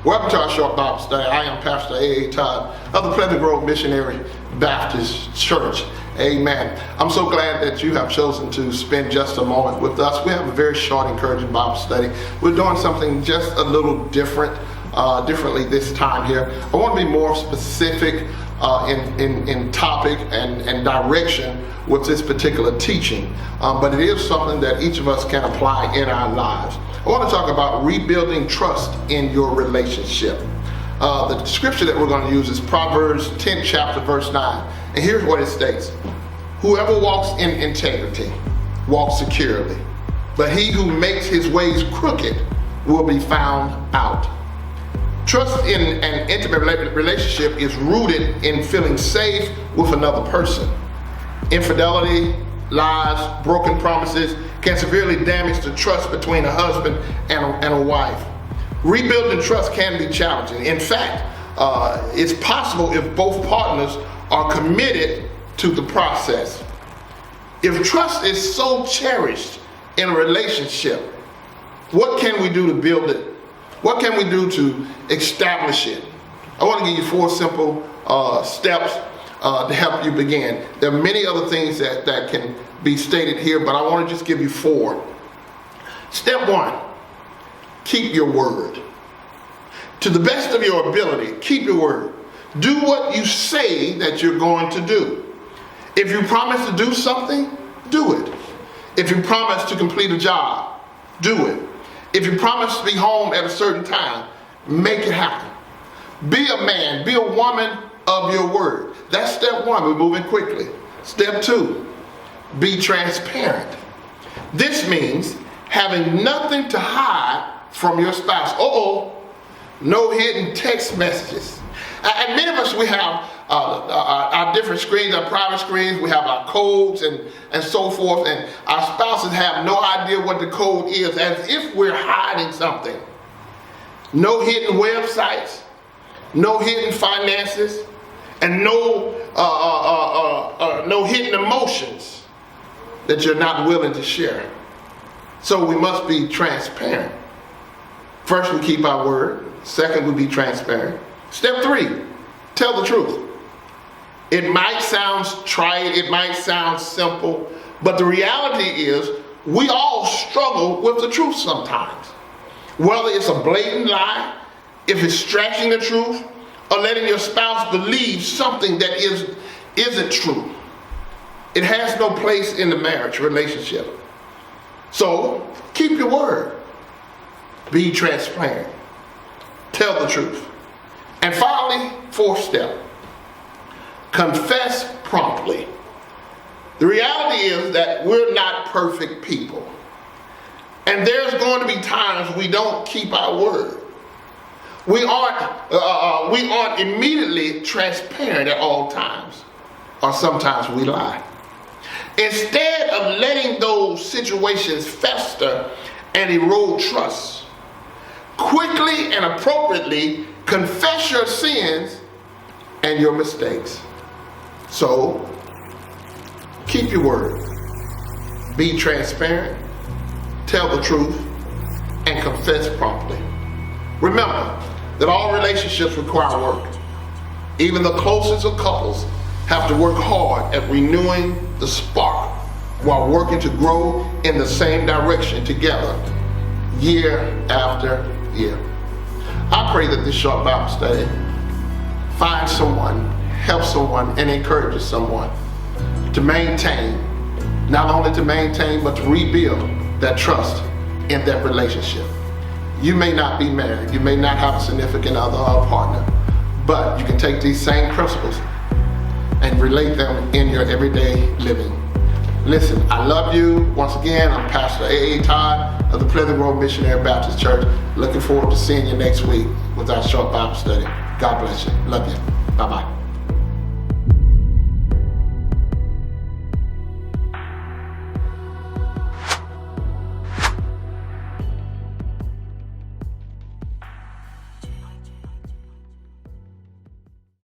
Welcome to our short Bible study. I am Pastor A.A. Todd of the Pleasant Grove Missionary Baptist Church. Amen. I'm so glad that you have chosen to spend just a moment with us. We have a very short, encouraging Bible study. We're doing something just a little differently this time here. I want to be more specific in topic and direction with this particular teaching, but it is something that each of us can apply in our lives. I want to talk about rebuilding trust in your relationship. The scripture that we're going to use is Proverbs 10th chapter verse 9. And here's what it states. Whoever walks in integrity walks securely, but he who makes his ways crooked will be found out. Trust in an intimate relationship is rooted in feeling safe with another person. Infidelity, lies, broken promises can severely damage the trust between a husband and a wife. Rebuilding trust can be challenging. In fact, it's possible if both partners are committed to the process. If trust is so cherished in a relationship, what can we do to build it? What can we do to establish it? I want to give you 4 simple steps to help you begin. There are many other things that can be stated here, but I want to just give you 4. Step 1, keep your word. To the best of your ability, keep your word. Do what you say that you're going to do. If you promise to do something, do it. If you promise to complete a job, do it. If you promise to be home at a certain time, make it happen. Be a man, be a woman of your word. That's step 1. We're moving quickly. Step 2, be transparent. This means having nothing to hide from your spouse. No hidden text messages. And many of us, we have our different screens, our private screens, we have our codes and so forth, and our spouses have no idea what the code is, as if we're hiding something. No hidden websites, no hidden finances, and no hidden emotions that you're not willing to share. So we must be transparent. First, we keep our word. Second, we be transparent. Step 3, tell the truth. It might sound trite, it might sound simple, but the reality is we all struggle with the truth sometimes. Whether it's a blatant lie, if it's stretching the truth, or letting your spouse believe something that isn't true. It has no place in the marriage relationship. So keep your word. Be transparent. Tell the truth. And finally, 4th step, confess promptly. The reality is that we're not perfect people. And there's going to be times we don't keep our word. We aren't immediately transparent at all times, or sometimes we lie. Instead of letting those situations fester and erode trust, quickly and appropriately confess your sins and your mistakes. So, keep your word. Be transparent, tell the truth, and confess promptly. Remember that all relationships require work. Even the closest of couples have to work hard at renewing the spark while working to grow in the same direction together year after year. I pray that this short Bible study finds someone, helps someone, and encourages someone to maintain, not only to maintain, but to rebuild that trust in that relationship. You may not be married, you may not have a significant other or a partner, but you can take these same principles and relate them in your everyday living. Listen, I love you. Once again, I'm Pastor A.A. Todd of the Pleasant Grove Missionary Baptist Church. Looking forward to seeing you next week with our short Bible study. God bless you. Love you. Bye-bye.